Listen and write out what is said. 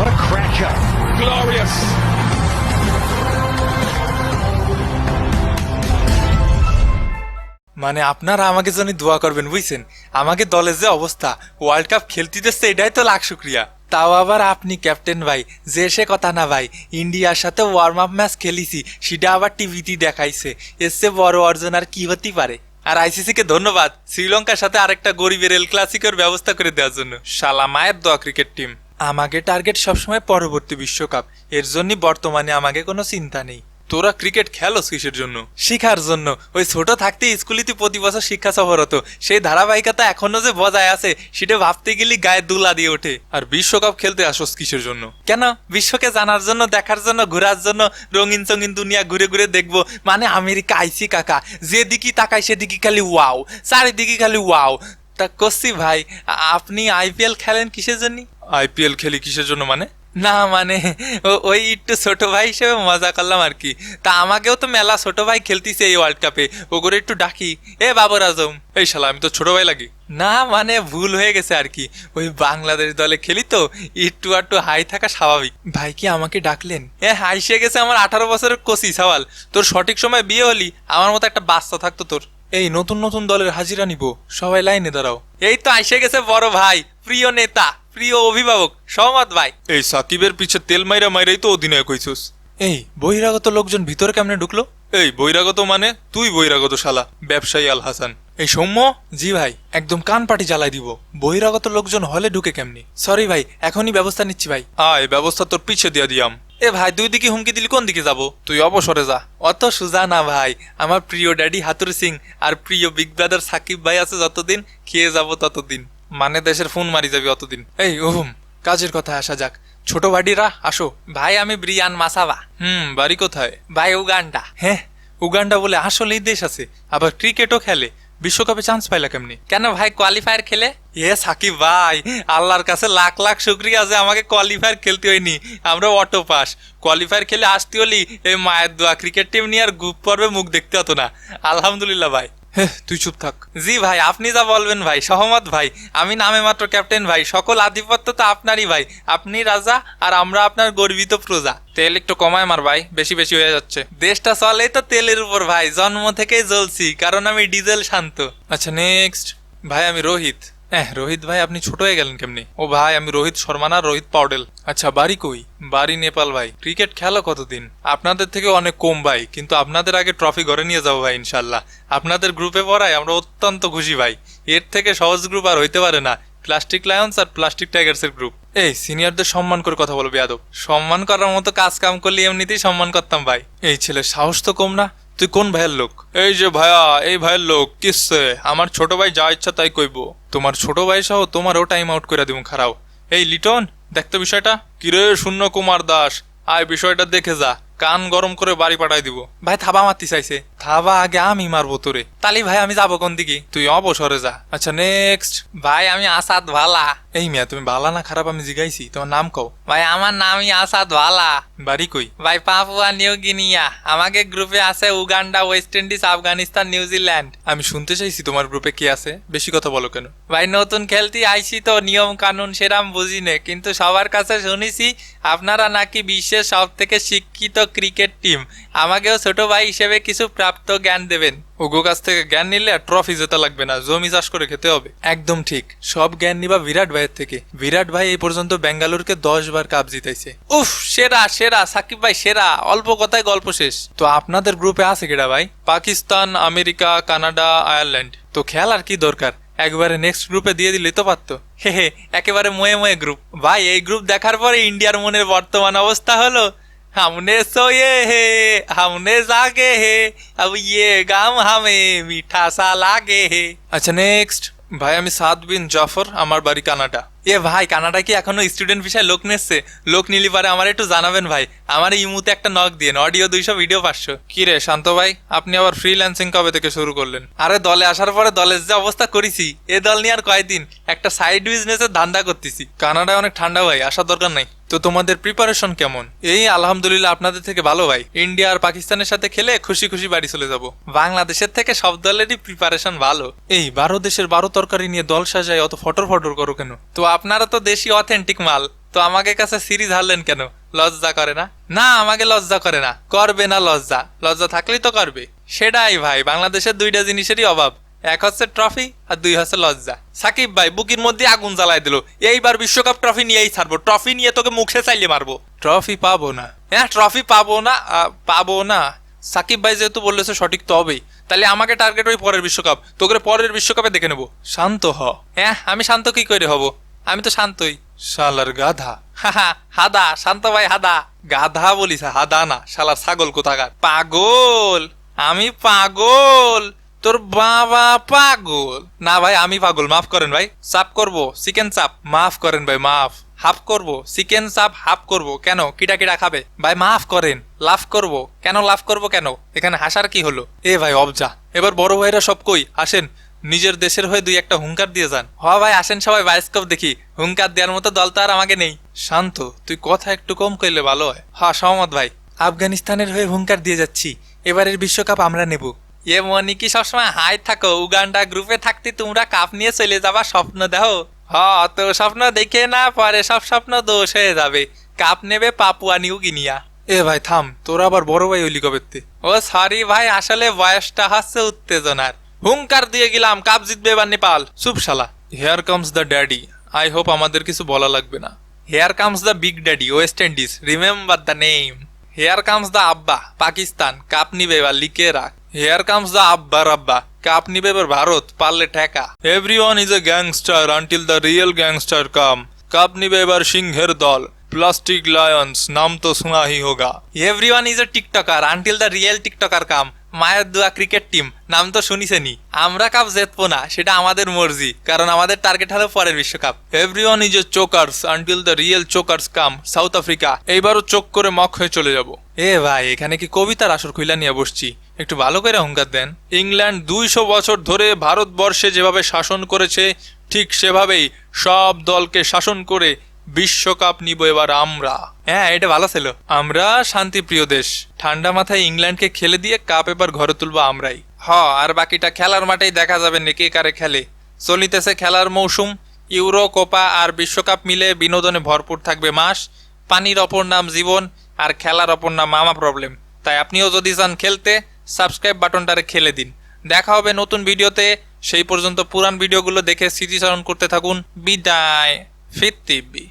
What a cracker. Glorious. মানে আপনারা আমাকে জন্য দোয়া করবেন বুঝছেন, আমাকে দলের যে অবস্থা ওয়ার্ল্ড কাপ খেলতে দিচ্ছে এটাই তো লাখ শুক্রিয়া। তাও আবার আপনি ক্যাপ্টেন ভাই, যে সে কথা না ভাই, ইন্ডিয়ার সাথে ওয়ার্ম আপ ম্যাচ খেলিছি সেটা আবার টিভিতে দেখাইছে, এর চেয়ে বড় অর্জন আর কি হতে পারে। আর আইসিসি কে ধন্যবাদ শ্রীলঙ্কার সাথে আরেকটা গরিবের এল ক্লাসিকের ব্যবস্থা করে দেওয়ার জন্য। শালা মায়ের দোয়া ক্রিকেট টিম। আমাকে টার্গেট সবসময় পরবর্তী বিশ্বকাপ, এর জন্য বর্তমানে আমাকে কোনো চিন্তা নেই। তোরা ক্রিকেট খেলোস কিসের জন্য? শিখার জন্য। ওই ছোট থাকতে স্কুলিতে প্রতি বছর শিক্ষা সফর হতো, সেই ধারাবাহিকতা এখনো যে বজায় আছে সেটা ভাবতে গেলে গায়ে দুলা দিয়ে ওঠে। আর বিশ্বকাপ খেলতে আসোস কিসের জন্য? কেন? বিশ্বকে জানার জন্য, দেখার জন্য, ঘোরার জন্য, রঙিন চঙিন দুনিয়া ঘুরে ঘুরে দেখবো। মানে আমেরিকা আইসি কাকা, যেদিকে তাকাই সেদিকে খালি ওয়াও, চারিদিকে খালি ওয়াও। তা করছি ভাই, আপনি আইপিএল খেলেন কিসের জন্য? আইপিএল খেলি কিসের জন্য মানে? না মানে ওই একটু ছোট ভাই হিসেবে মজা করলাম আর কি। তা আমাকেও তো মেলা ছোট ভাই খেলতেছে এই ওয়ার্ল্ড কাপে, ওগুলো একটু ডাকি, এ বাবর আজম। এই শালা আমি তো ছোট ভাই লাগি? না মানে ভুল হয়ে গেছে আর কি, ওই বাংলাদেশ দলে খেলি তো একটু আটটু হাই থাকা স্বাভাবিক। ভাই কি আমাকে ডাকলেন? হাইসে গেছে আমার 18 বছরের কোচি সওয়াল। তোর সঠিক সময় বিয়ে হলি আমার মতো একটা বাচ্চা থাকতো তোর। এই নতুন নতুন দলের হাজিরা নিব, সবাই লাইনে দাঁড়াও। এই তো আইসে গেছে বড় ভাই, প্রিয় নেতা, প্রিয় অভিভাবক সহমত ভাই। এই সাকিবের পিছে তেল মাইরা মাইরাই তো অধিনায়ক হইছস। এই বহিরাগত লোকজন ভিতরে কেমনে ঢুকলো? এই বহিরাগত মানে তুই বহিরাগত শালা, ব্যবসায়ী আল হাসান। এই সৌম্য। জি ভাই, একদম কান পাটি জ্বালাই দিব। বহিরাগত লোকজন হলে ঢুকে কেমনি? সরি ভাই, এখনই ব্যবস্থা নিচ্ছি ভাই। আয়, ব্যবস্থা তোর পিছে দিয়া দিয়াম। এ ভাই, দুই দিকে হুমকি দিলি কোন দিকে যাব? তুই অবসরে যা। অত সুজা না ভাই, আমার প্রিয় ড্যাডি হাতুর সিং আর প্রিয় বিগ ব্রাদার সাকিব ভাই আছে যতদিন, খেয়ে যাব ততদিন। মানে দেশের ফোন মারি যাবি অতদিন। এই ওহুম, কাজের কথা আসা যাক। ছোট ভাইডিরা আসো। ভাই আমি ব্রিয়ান মাসাবা। বাড়ি কোথায়? ভাই উগান্ডা। হ্যাঁ উগান্ডা বলে আসলেই দেশ আছে, আবার ক্রিকেটও খেলে। বিশ্বকাপে চান্স পাইলা কেমনি? কেন ভাই কোয়ালিফায়ার খেলে? সাকিব ভাই, আল্লাহর কাছে লাখ লাখ শুকরিয়া যে আমাকে কোয়ালিফায়ার খেলতে হয়নি, আমরা অটো পাস। কোয়ালিফায়ার খেলে আসতে হলি এই মায়ের দোয়া, ক্রিকেট টিম নিয়ে আর গ্রুপ পর্বে মুখ দেখতে হতো না। আলহামদুলিল্লাহ ভাই। তুই চুপ থাক। জি ভাই, আপনি যা বলবেন ভাই, সহমত ভাই। আমি নামে মাত্র ক্যাপ্টেন ভাই, সকল আধিপত্য তো আপনারই ভাই। আপনি রাজা আর আমরা আপনার গর্বিত প্রজা। তেল একটু কমায় মার ভাই, বেশি বেশি হয়ে যাচ্ছে। দেশটা চলেই তো তেলের উপর ভাই, জন্ম থেকেই জ্বলছি, কারণ আমি ডিজেল শান্ত। আচ্ছা নেক্সট। ভাই আমি রোহিত। রোহিত ভাই আপনি ছোট হয়ে গেলেন কেমনি? ও ভাই আমি রোহিত শর্মা না, রোহিত পাউডেল। আচ্ছা বাড়ি কই? বাড়ি নেপাল ভাই। ক্রিকেট খেলো কতদিন? আপনাদের থেকে অনেক কম ভাই, কিন্তু আপনাদের আগে ট্রফি ঘরে নিয়ে যাবো ভাই ইনশাল্লাহ। আপনাদের গ্রুপে পড়ায় আমরা অত্যন্ত খুশি ভাই, এর থেকে সহজ গ্রুপ আর হইতে পারে না। প্লাস্টিক লায়ন্স আর প্লাস্টিক টাইগার্স এর গ্রুপ। এই সিনিয়রদের সম্মান করে কথা বলো বেয়াদব। সম্মান করার মতো কাজ কাম করলে এমনিতেই সম্মান করতাম ভাই। এই ছেলে সাহস তো কম না। তুই কোন ভাইয়ের লোক? এই যে ভাইয়া, এই ভাইয়ের লোক। কিসে? আমার ছোট ভাই যা ইচ্ছা তাই কইব। তোমার ছোট ভাই সহ তোমারও টাইম আউট করে দিব খারাও। এই লিটন, দেখতো বিষয়টা। কিরে শূন্য কুমার দাস, আয় বিষয়টা দেখে যা, কান গরম করে বাড়ি পাঠাই দিব। ভাই থাবা মারতে চাইছে। থাবা আগে আমি মারবো তোরে। তালি ভাই আমি যাবো কোন দিকে? তুই অবসরে যা। আচ্ছা নেক্সট। ভাই আমি আসাদ ভালা। এই মিয়া তুমি ভালা না খারাপ আমি জিগাইছি, তোমার নাম কও। ভাই আমার নামই আসাদ ভালা। বাড়ি কই? ভাই পাপুয়া নিউ গিনিয়া। আমাকে গ্রুপে আছে Uganda, West Indies, Afghanistan, New Zealand. আমি শুনতে চাইছি তোমার গ্রুপে কে আছে, বেশি কথা বলো কেন? ভাই নতুন খেলতে আইছি তো, নিয়ম কানুন সেরাম বুঝি নে, কিন্তু সবার কাছে শুনেছি আপনারা নাকি বিশ্বের সব থেকে শিক্ষিত ক্রিকেট টিম। আমাকেও ছোট ভাই হিসেবে কিছু প্রাপ্ত জ্ঞান দেবেন। ওগো কাছ থেকে জ্ঞান নিলে আর ট্রফি জেতা লাগবে না, জমি চাষ করে খেতে হবে। একদম ঠিক, সব জ্ঞান নিবা বিরাট ভাইয়ের থেকে। বিরাট ভাই এই পর্যন্ত বেঙ্গালুরুকে 10 বার কাপ জিতাইছে। উফ, সেরা সেরা সাকিব ভাই সেরা। অল্প কথায় গল্প শেষ। তো আপনাদের গ্রুপে আছে কেডা ভাই? Pakistan, America, Canada, Ireland. তো খেলার কি দরকার, একবারে নেক্সট গ্রুপে দিয়ে দিলে তো পারতো। হে একেবারে ময়ে ময়ে গ্রুপ। ভাই এই গ্রুপ দেখার পরে ইন্ডিয়ার মনের বর্তমান অবস্থা হলো, हमने सोए है हमने जागे है अब ये गाम हमें मीठा सा लागे है। আচ্ছা নেক্সট। ভাই আমি সাদ বিন জাফর, আমার বাড়ি কানাডা। ভাই কানাডা কি এখনো স্টুডেন্ট ভিসায় লোক নিচ্ছে? লোক নিলি পারে আমার একটু জানাবেন ভাই। আমার ইমুতে একটা নক দিয়ে, অডিও 200, ভিডিও 500। কি রে শান্ত ভাই, আপনি আবার ফ্রিল্যান্সিং কবে থেকে শুরু করলেন? আরে দলে আসার পরে দলের যে অবস্থা করেছি, এ দল নিয়ে আর কয়দিন একটা সাইড বিজনেসের ধান্দা করতেছি। কানাডায় অনেক ঠান্ডা ভাই, আসার দরকার নাই। তো তোমাদের প্রিপারেশন কেমন? এই আলহামদুলিল্লাহ আপনাদের থেকে ভালো ভাই। ইন্ডিয়া আর পাকিস্তানের সাথে খেলে খুশি খুশি বাড়ি চলে যাব। বাংলাদেশের থেকে সব দলেরই প্রিপারেশন ভালো। এই 12 দেশের 12 তরকারি নিয়ে দল সাজায় অত ফটর ফটর করো কেন? তো আপনারা তো দেশি অথেন্টিক মাল, তো আমাকে কাছে সিরিজ হারলেন কেন? লজ্জা করে না? না, আমাকে লজ্জা করে না, করবে না লজ্জা, লজ্জা থাকলেই তো করবে। সেটাই ভাই, বাংলাদেশের দুইটা জিনিসেরই অভাব, এক হচ্ছে ট্রফি আর দুই হচ্ছে লজ্জা। সাকিব ভাই বুকির মধ্যে আগুন জ্বালাই দিল, এইবার বিশ্বকাপ ট্রফি নিয়েই ছাড়বো, ট্রফি নিয়ে তোকে মুখে চাইলে মারবো। ট্রফি পাবো না? হ্যাঁ ট্রফি পাবো না, পাবো না। সাকিব ভাই যেহেতু বললেছে সঠিক তো হবেই, তাহলে আমাকে টার্গেট ওই পরের বিশ্বকাপ, তোকে পরের বিশ্বকাপে দেখে নেবো। শান্ত হ। হ্যাঁ আমি শান্ত কি করে হব, আমি তো শান্তই। শালার গাধা। হাহা, হাদা, শান্ত ভাই হাদা। গাধা বলিস, হাদা না, শালার ছাগল কোথাকার। পাগল? আমি পাগল? তোর বাবা পাগল? না ভাই আমি পাগল, মাফ করেন ভাই। চাপ করব, চিকেন চাপ। মাফ করেন ভাই, মাফ। হাফ করব, চিকেন চাপ হাফ করব। কেন, কিটা কিটা খাবে? ভাই মাফ করেন। লাভ করব কেন? লাভ করব কেন? এখানে হাসার কি হলো? এ ভাই অবজা, এবার বড় ভাইরা সব কই আসেন, নিজের দেশের হয়ে দুই একটা হুঙ্কার দিয়ে যান। হ ভাই আসেন সবাই, বায়োস্কোপ দেখি। হুঙ্কার দেওয়ার মতো দল তো আর আমাকে নেই। শান্ত, তুই কথা একটু কম কইলে ভালো হয়। হ্যাঁ সহমত ভাই, আফগানিস্তানের হয়ে হুঙ্কার দিয়ে যাচ্ছি, এবারের বিশ্বকাপ আমরা নেব। এ মনি কি সবসময় হাই থাকো? উগান্ডা গ্রুপে থাকতে তোমরা কাপ নিয়ে চলে যাবা স্বপ্ন দেখো? হ, তো স্বপ্ন দেখে না, পরে সব স্বপ্ন দোষ হয়ে যাবে। কাপ নেবে পাপুয়া নিউ গিনিয়া। এ ভাই থাম, তোরা আবার বড় ভাই হইলি কবে? ও সরি ভাই, আসলে বয়সটা হচ্ছে উত্তেজনার। হুঙ্কার দিয়ে গেলাম, কাপ জিতবে এবার নেপাল। চুপ শালা। Hair comes the daddy. I hope আমাদের কিছু বলা লাগবে না। Hair comes the big daddy, West Indies, remember the name. Hair comes the আব্বা, পাকিস্তান, কাপ নিবে এবার, লিখে রাখ। হেয়ার কামস দ্য আব্বা রাব্বা, কাপ নিবে এবার ভারত, পারলে ঠেকা। Everyone is a gangster until the real gangster come. Cup নিবে এবার সিংহের দল, প্লাস্টিক লায়ন্স, নাম তো শোনা হি হোগা। Everyone is a TikToker until the real TikToker come. মায়ের দোয়া ক্রিকেট টিম, নাম তো শুনিসেনি। আমরা কাপ জিতবো না, সেটা আমাদের মর্জি, কারণ আমাদের টার্গেট হলো পরের বিশ্বকাপ। Everyone is a chokers until the real chokers come, South Africa. এইবারও চোখ করে মক হয়ে চলে যাব। এ ভাই এখানে কি কবিতার আসর খুইলা নিয়ে বসছি? একটু ভালো করে হুঙ্কার দেন। ইংল্যান্ড 200 বছর ধরে ভারতবর্ষে যেভাবে শাসন করেছে, ঠিক সেভাবেই সব দলকে শাসন করে বিশ্বকাপ নিব এবার আমরা। হ্যাঁ এটা ভালো ছিল। আমরা শান্তিপ্রিয় দেশ, ঠান্ডা মাথায় ইংল্যান্ডকে খেলে দিয়ে কাপ এবার ঘরে তুলবো আমরাই। হ, আর বাকিটা খেলার মাঠেই দেখা যাবে কে কারে খেলে। চলিতেছে খেলার মৌসুম, ইউরো, কোপা আর বিশ্বকাপ মিলে বিনোদনে ভরপুর থাকবে মাস। পানির অপর নাম জীবন, আর খেলার অপর নাম মামা প্রবলেম। তাই আপনিও যদি চান খেলতে, সাবস্ক্রাইব বাটনটারে খেলে দিন। দেখা হবে নতুন ভিডিওতে, সেই পর্যন্ত পুরান ভিডিওগুলো দেখে স্মৃতিচারণ করতে থাকুন। বিদায়। ফিরতিবি।